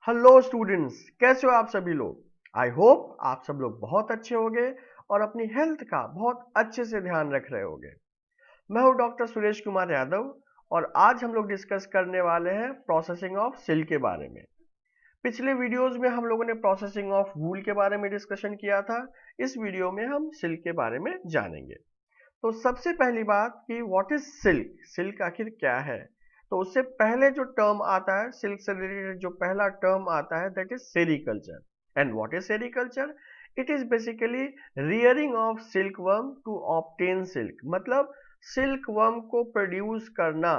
Hello students, कैसे हो आप सभी लोग। आई होप आप सब लोग बहुत अच्छे होंगे और अपनी हेल्थ का बहुत अच्छे से ध्यान रख रहे होंगे। मैं हूं डॉक्टर सुरेश कुमार यादव और आज हम लोग डिस्कस करने वाले हैं प्रोसेसिंग ऑफ सिल्क के बारे में। पिछले वीडियोस में हम लोगों ने प्रोसेसिंग ऑफ वूल के बारे में डिस्कशन किया था। इस वीडियो में हम सिल्क के बारे में जानेंगे। तो सबसे पहली बात कि व्हाट इज सिल्क, सिल्क आखिर क्या है। तो उससे पहले जो टर्म आता है सिल्क से रिलेटेड, जो पहला टर्म आता है that is sericulture. And what is sericulture? It is basically rearing of silk worm to obtain silk. मतलब सिल्क वर्म को प्रोड्यूस करना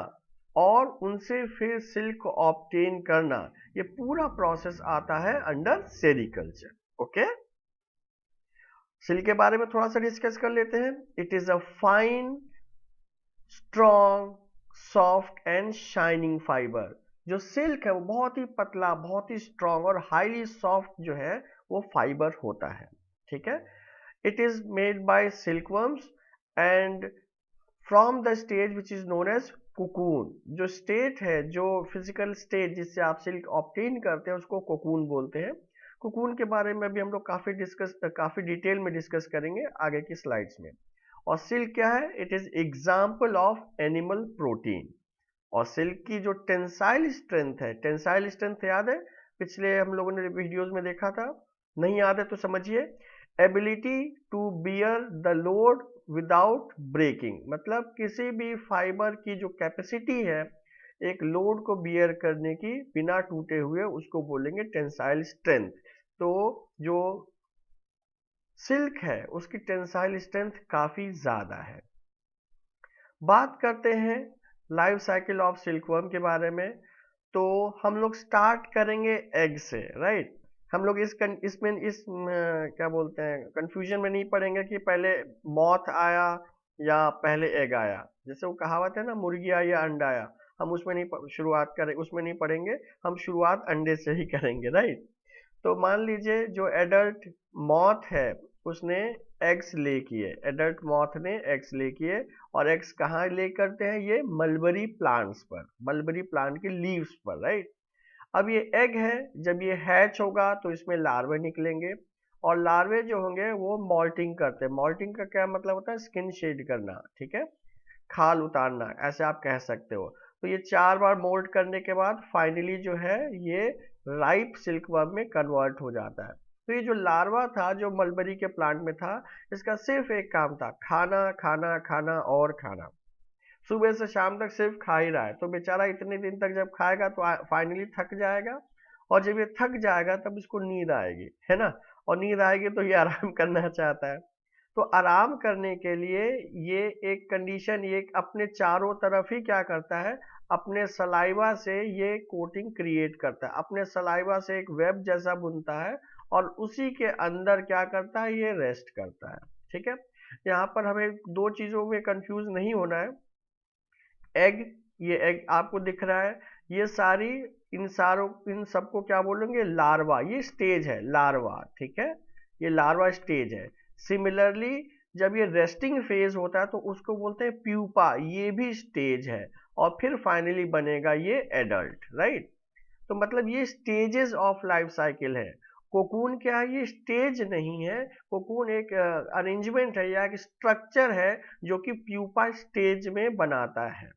और उनसे फिर सिल्क को ऑब्टेन करना, ये पूरा प्रोसेस आता है अंडर सेरिकल्चर। ओके, सिल्क के बारे में थोड़ा सा डिस्कस कर लेते हैं। It is a fine, strong, soft and shining fibre. जो सिल्क है वो बहुत ही पतला, बहुत ही स्ट्रॉन्ग और हाईली सॉफ्ट जो है वो फाइबर होता है। ठीक है। It is made by silkworms and from the stage which is known as cocoon. जो स्टेट है, जो फिजिकल स्टेट जिससे आप सिल्क ऑब्टेन करते हैं उसको कोकून बोलते हैं। कोकून के बारे में भी हम लोग काफी डिटेल में डिस्कस करेंगे आगे की स्लाइड्स में। और सिल्क क्या है? It is example of animal protein. और सिल्क की जो टेंसाइल स्ट्रेंथ है, टेंसाइल स्ट्रेंथ याद है? पिछले हम लोगों ने वीडियोस में देखा था। नहीं याद है तो समझिए, ability to bear the load without breaking. मतलब किसी भी फाइबर की जो कैपेसिटी है एक लोड को बियर करने की बिना टूटे हुए, उसको बोलेंगे टेंसाइल स्ट्रेंथ। तो जो सिल्क है उसकी टेंसाइल स्ट्रेंथ काफी ज्यादा है। बात करते हैं लाइफ साइकिल ऑफ सिल्कवर्म के बारे में। तो हम लोग स्टार्ट करेंगे एग से, राइट। हम लोग क्या बोलते हैं, कंफ्यूजन में नहीं पड़ेंगे कि पहले मॉथ आया या पहले एग आया। जैसे वो कहावत है ना, मुर्गी आई या अंडा आया। हम शुरुआत करें उसमें नहीं पढ़ेंगे। हम शुरुआत अंडे से ही करेंगे, राइट। तो मान लीजिए जो एडल्ट मॉथ है उसने एग्स ले किए, एडल्ट मॉथ ने एग्स ले किए। और एग्स कहाँ ले करते हैं? ये मलबरी प्लांट्स पर, मलबरी प्लांट के लीव्स पर, राइट। अब ये एग है, जब ये हैच होगा तो इसमें लार्वे निकलेंगे। और लार्वे जो होंगे वो मॉल्टिंग करते हैं। मॉल्टिंग का क्या मतलब होता है? स्किन शेड करना, ठीक है, खाल उतारना, ऐसे आप कह सकते हो। तो ये 4 बार मोल्ड करने के बाद फाइनली जो है ये राइप सिल्कवर्म में कन्वर्ट हो जाता है। तो ये जो लार्वा था जो मलबरी के प्लांट में था, इसका सिर्फ एक काम था, खाना खाना खाना और खाना। सुबह से शाम तक सिर्फ खा ही रहा है। तो बेचारा इतने दिन तक जब खाएगा तो फाइनली थक जाएगा। और जब ये थक जाएगा तब इसको नींद आएगी, है ना। और नींद आएगी तो ये आराम करना चाहता है। तो आराम करने के लिए ये एक कंडीशन, ये अपने चारों तरफ ही क्या करता है, अपने सलाइवा से ये कोटिंग क्रिएट करता है, अपने सलाइवा से एक वेब जैसा बुनता है और उसी के अंदर क्या करता है, ये रेस्ट करता है। ठीक है। यहाँ पर हमें दो चीजों में कंफ्यूज नहीं होना है। एग, ये एग आपको दिख रहा है, ये सारी, इन सबको क्या बोलेंगे? लार्वा। ये स्टेज है लार्वा, ठीक है, ये लार्वा स्टेज है। सिमिलरली जब ये रेस्टिंग फेज होता है तो उसको बोलते हैं प्यूपा, ये भी स्टेज है। और फिर फाइनली बनेगा ये एडल्ट, राइट। तो मतलब ये स्टेजेस ऑफ लाइफ साइकिल है। कोकून क्या है? ये स्टेज नहीं है। कोकून एक अरेंजमेंट है या एक स्ट्रक्चर है जो कि प्यूपा स्टेज में बनाता है।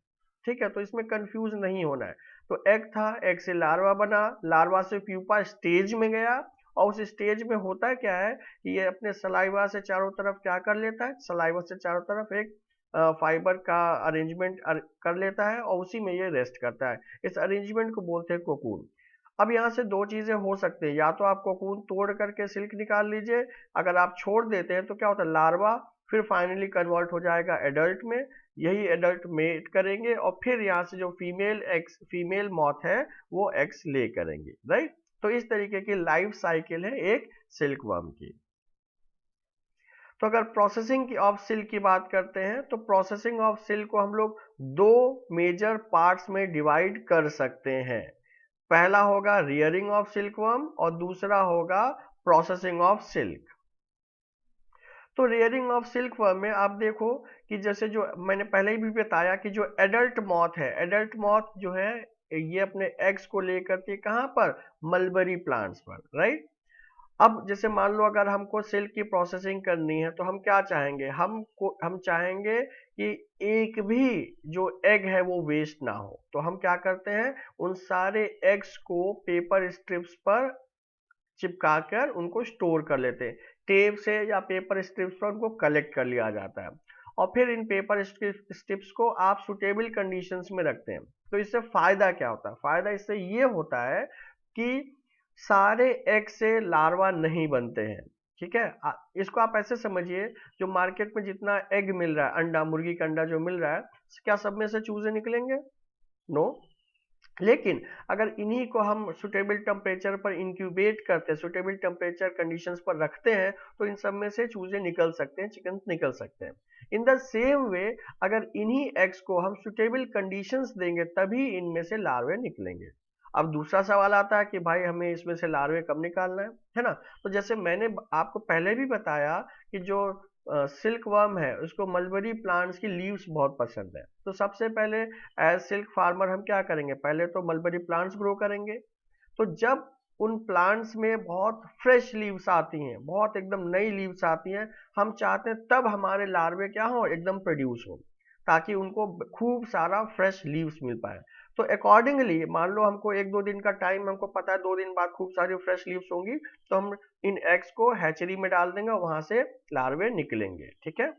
ठीक है, तो इसमें कंफ्यूज नहीं होना है। तो एग था, एग से लार्वा बना, लार्वा से प्यूपा स्टेज में गया। और उस स्टेज में होता क्या है कि ये अपने सलाइवा से चारों तरफ क्या कर लेता है, सलाइवा से चारों तरफ एक फाइबर का अरेंजमेंट कर लेता है और उसी में ये रेस्ट करता है। इस अरेंजमेंट को बोलते हैं कोकून। अब यहाँ से दो चीजें हो सकती है, या तो आप कोकून तोड़ करके सिल्क निकाल लीजिए। अगर आप छोड़ देते हैं तो क्या होता है, लार्वा फिर फाइनली कन्वर्ट हो जाएगा एडल्ट में। यही एडल्ट मेट करेंगे और फिर यहाँ से जो फीमेल मॉथ है वो एक्स ले करेंगे, राइट। तो इस तरीके की लाइफ साइकिल है एक सिल्क वर्म की। तो अगर प्रोसेसिंग ऑफ सिल्क की बात करते हैं तो प्रोसेसिंग ऑफ सिल्क को हम लोग दो मेजर पार्ट्स में डिवाइड कर सकते हैं। पहला होगा रियरिंग ऑफ सिल्कवर्म और दूसरा होगा प्रोसेसिंग ऑफ सिल्क। तो रेयरिंग ऑफ सिल्कवर्म में आप देखो कि जैसे जो मैंने पहले ही भी बताया कि जो एडल्ट मॉथ है, एडल्ट मॉथ जो है ये अपने एग्स को ले करती है कहाँ पर, मलबरी प्लांट्स पर, राइट। अब जैसे मान लो अगर हमको सिल्क की प्रोसेसिंग करनी है तो हम क्या चाहेंगे, हम चाहेंगे कि एक भी जो एग है वो वेस्ट ना हो। तो हम क्या करते हैं, उन सारे एग्स को पेपर स्ट्रिप्स पर चिपका कर उनको स्टोर कर लेते हैं। टेप से या पेपर स्ट्रिप्स पर उनको कलेक्ट कर लिया जाता है और फिर इन पेपर स्ट्रिप्स को आप सुटेबल कंडीशंस में रखते हैं। तो इससे फायदा क्या होता है, फायदा इससे ये होता है कि सारे एग से लार्वा नहीं बनते हैं, ठीक है। इसको आप ऐसे समझिए, जो मार्केट में जितना एग मिल रहा है, अंडा, मुर्गी का अंडा जो मिल रहा है, क्या सब में से चूजे निकलेंगे? नो। लेकिन अगर इन्हीं को हम सुटेबल टेम्परेचर पर इंक्यूबेट करते हैं, सुटेबल टेम्परेचर कंडीशंस पर रखते हैं, तो इन सब में से चूजे निकल सकते हैं, चिकन निकल सकते हैं। इन द सेम वे अगर इन्हीं एग्स को हम सुटेबल कंडीशंस देंगे तभी इनमें से लार्वे निकलेंगे। अब दूसरा सवाल आता है कि भाई हमें इसमें से लार्वे कब निकालना है ना। तो जैसे मैंने आपको पहले भी बताया कि जो सिल्क वर्म है उसको मलबरी प्लांट्स की लीव्स बहुत पसंद है। तो सबसे पहले एज सिल्क फार्मर हम क्या करेंगे, पहले तो मलबरी प्लांट्स ग्रो करेंगे। तो जब उन प्लांट्स में बहुत फ्रेश लीव्स आती हैं, बहुत एकदम नई लीव्स आती हैं, हम चाहते हैं तब हमारे लार्वे क्या हो, एकदम प्रोड्यूस हो, ताकि उनको खूब सारा फ्रेश लीव्स मिल पाए। तो अकॉर्डिंगली मान लो हमको 1-2 दिन का टाइम, हमको पता है 2 दिन बाद खूब सारी फ्रेश लीव्स होंगी, तो हम इन एग्स को हैचरी में डाल देंगे और वहां से लार्वे निकलेंगे, ठीक है।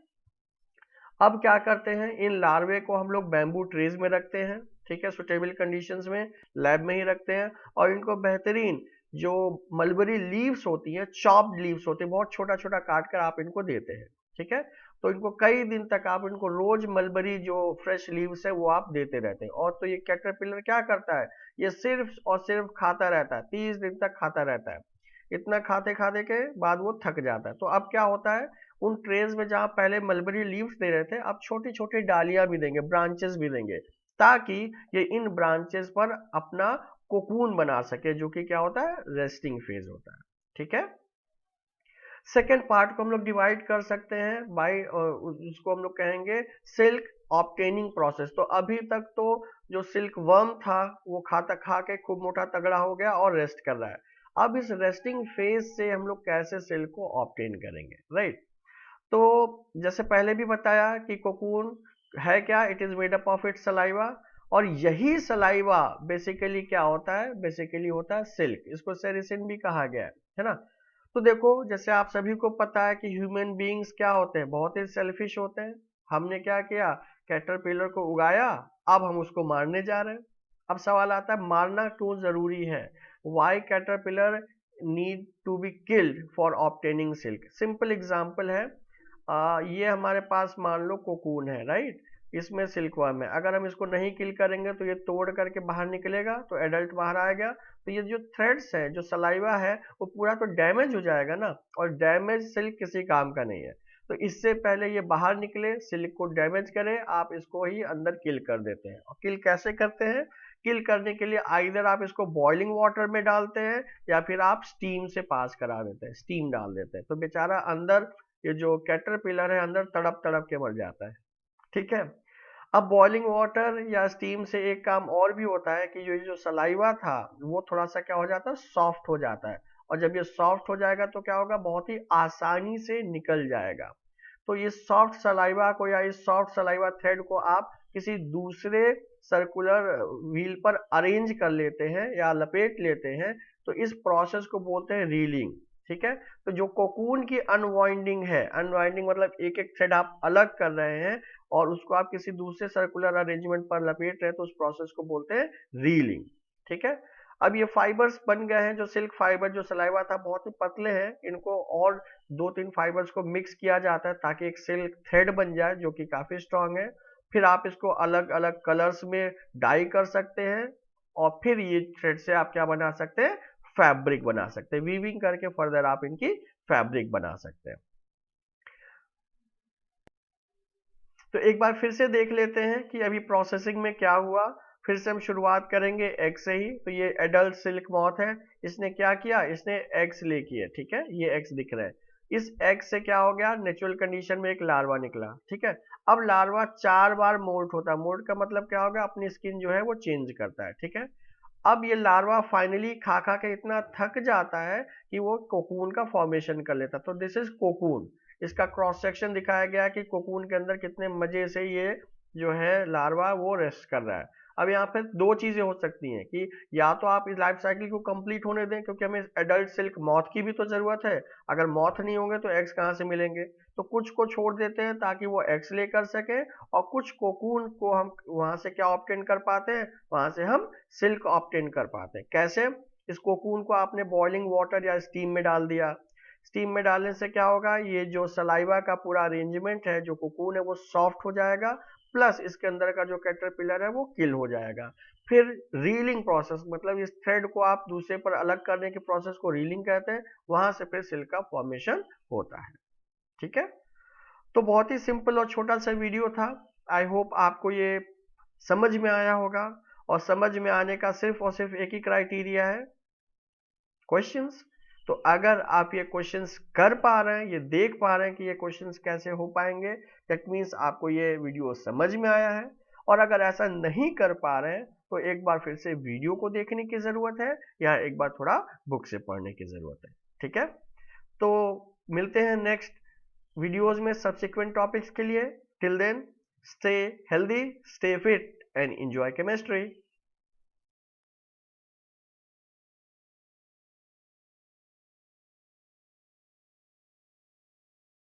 अब क्या करते हैं, इन लार्वे को हम लोग बैम्बू ट्रेज में रखते हैं, ठीक है, सुटेबल कंडीशंस में लैब में ही रखते हैं, और इनको बेहतरीन जो मलबरी लीव्स होती हैं, चॉप्ड लीव्स होती हैं, बहुत छोटा छोटा काट कर आप इनको देते हैं, ठीक है। तो इनको कई दिन तक आप इनको रोज मलबरी जो फ्रेश लीव्स है वो आप देते रहते हैं। और तो ये कैटरपिलर क्या करता है, ये सिर्फ और सिर्फ खाता रहता है, 30 दिन तक खाता रहता है। इतना खाते खाते के बाद वो थक जाता है। तो अब क्या होता है, उन ट्रेज में जहां पहले मलबरी लीव्स दे रहे थे, अब छोटी छोटी डालियां भी देंगे, ब्रांचेस भी देंगे, ताकि ये इन ब्रांचेस पर अपना कोकून बना सके, जो कि क्या होता है, रेस्टिंग फेज होता है, ठीक है। सेकेंड पार्ट को हम लोग डिवाइड कर सकते हैं बाय, उसको हम लोग कहेंगे सिल्क ऑब्टेनिंग प्रोसेस। तो अभी तक तो जो सिल्क वर्म था वो खा के खूब मोटा तगड़ा हो गया और रेस्ट कर रहा है। अब इस रेस्टिंग फेज से हम लोग कैसे सिल्क को ऑब्टेन करेंगे, राइट। तो जैसे पहले भी बताया कि कोकून है क्या, it is made up of it saliva, और यही सलाइवा बेसिकली क्या होता है, बेसिकली होता है सिल्क। इसको सेरिसिन भी कहा गया है ना। तो देखो, जैसे आप सभी को पता है कि ह्यूमन बीइंग्स क्या होते हैं, बहुत ही सेल्फिश होते हैं। हमने क्या किया, कैटरपिलर को उगाया, अब हम उसको मारने जा रहे हैं। अब सवाल आता है मारना क्यों जरूरी है, why caterpillar need to be killed for obtaining silk. Simple example है, ये हमारे पास मान लो कोकून है, राइट, इसमें सिल्क वर्म है। अगर हम इसको नहीं किल करेंगे तो ये तोड़ करके बाहर निकलेगा, तो एडल्ट बाहर आएगा, तो ये जो थ्रेड्स है, जो सलाइवा है, वो पूरा तो डैमेज हो जाएगा ना, और डैमेज सिल्क किसी काम का नहीं है। तो इससे पहले ये बाहर निकले, सिल्क को डैमेज करे, आप इसको ही अंदर किल कर देते हैं। और किल कैसे करते हैं, किल करने के लिए आइदर आप इसको बॉइलिंग वाटर में डालते हैं या फिर आप स्टीम से पास करा देते हैं, स्टीम डाल देते हैं, तो बेचारा अंदर, ये जो कैटरपिलर है, अंदर तड़प तड़प के मर जाता है, ठीक है। अब बॉइलिंग वाटर या स्टीम से एक काम और भी होता है कि जो सलाइवा था वो थोड़ा सा क्या हो जाता है, सॉफ्ट हो जाता है, और जब ये सॉफ्ट हो जाएगा तो क्या होगा, बहुत ही आसानी से निकल जाएगा। तो इस सॉफ्ट सलाइवा को या इस सॉफ्ट सलाइवा थ्रेड को आप किसी दूसरे सर्कुलर व्हील पर अरेंज कर लेते हैं या लपेट लेते हैं, तो इस प्रोसेस को बोलते हैं रीलिंग, ठीक है। तो जो कोकून की अनवाइंडिंग है, अनवाइंडिंग मतलब एक एक थ्रेड आप अलग कर रहे हैं और उसको आप किसी दूसरे सर्कुलर अरेंजमेंट पर लपेट रहे हैं, तो उस प्रोसेस को बोलते हैं रीलिंग, ठीक है। अब ये फाइबर्स बन गए हैं, जो सिल्क फाइबर, जो सलाइवा था बहुत ही पतले हैं, इनको और 2-3 फाइबर्स को मिक्स किया जाता है ताकि एक सिल्क थ्रेड बन जाए जो कि काफी स्ट्रांग है। फिर आप इसको अलग अलग कलर्स में डाई कर सकते हैं और फिर ये थ्रेड से आप क्या बना सकते हैं, फैब्रिक बना सकते हैं, वीविंग करके फर्दर आप इनकी फैब्रिक बना सकते हैं। तो एक बार फिर से देख लेते हैं कि अभी प्रोसेसिंग में क्या हुआ। फिर से हम शुरुआत करेंगे एग से ही। तो ये एडल्ट सिल्क मॉथ है, इसने क्या किया, इसने एग्स ले किए, ठीक है, ये एग्स दिख रहे हैं। इस एग से क्या हो गया, नेचुरल कंडीशन में एक लार्वा निकला, ठीक है। अब लार्वा 4 बार मोल्ट होता है, मोल्ट का मतलब क्या होगा, अपनी स्किन जो है वो चेंज करता है, ठीक है। अब ये लार्वा फाइनली खा खा के इतना थक जाता है कि वो कोकून का फॉर्मेशन कर लेता है। तो दिस इज कोकून। इसका क्रॉस सेक्शन दिखाया गया है कि कोकून के अंदर कितने मजे से ये जो है लार्वा वो रेस्ट कर रहा है। अब यहाँ पे दो चीजें हो सकती हैं कि या तो आप इस लाइफ साइकिल को कंप्लीट होने दें, क्योंकि हमें एडल्ट सिल्क मॉथ की भी तो जरूरत है। अगर मॉथ नहीं होंगे तो एग्स कहाँ से मिलेंगे, तो कुछ को छोड़ देते हैं ताकि वो एग्स ले कर सके, और कुछ कोकून को हम वहां से क्या ऑब्टेन कर पाते हैं, वहां से हम सिल्क ऑब्टेन कर पाते हैं। कैसे, इस कोकून को आपने बॉइलिंग वाटर या स्टीम में डाल दिया, स्टीम में डालने से क्या होगा, ये जो सलाइवा का पूरा अरेंजमेंट है, जो कोकून है, वो सॉफ्ट हो जाएगा, प्लस इसके अंदर का जो कैटरपिलर है वो किल हो जाएगा। फिर रीलिंग प्रोसेस, मतलब इस थ्रेड को आप दूसरे पर अलग करने के प्रोसेस को रीलिंग कहते हैं, वहां से फिर सिल्क का फॉर्मेशन होता है, ठीक है। तो बहुत ही सिंपल और छोटा सा वीडियो था। आई होप आपको ये समझ में आया होगा, और समझ में आने का सिर्फ और सिर्फ एक ही क्राइटेरिया है, क्वेश्चंस। तो अगर आप ये क्वेश्चंस कर पा रहे हैं, ये देख पा रहे हैं कि ये क्वेश्चंस कैसे हो पाएंगे, दैट मीन्स आपको ये वीडियो समझ में आया है। और अगर ऐसा नहीं कर पा रहे हैं तो एक बार फिर से वीडियो को देखने की जरूरत है, या एक बार थोड़ा बुक से पढ़ने की जरूरत है, ठीक है। तो मिलते हैं नेक्स्ट वीडियोस में सब्सिक्वेंट टॉपिक्स के लिए। Till then, stay healthy, stay fit and enjoy chemistry.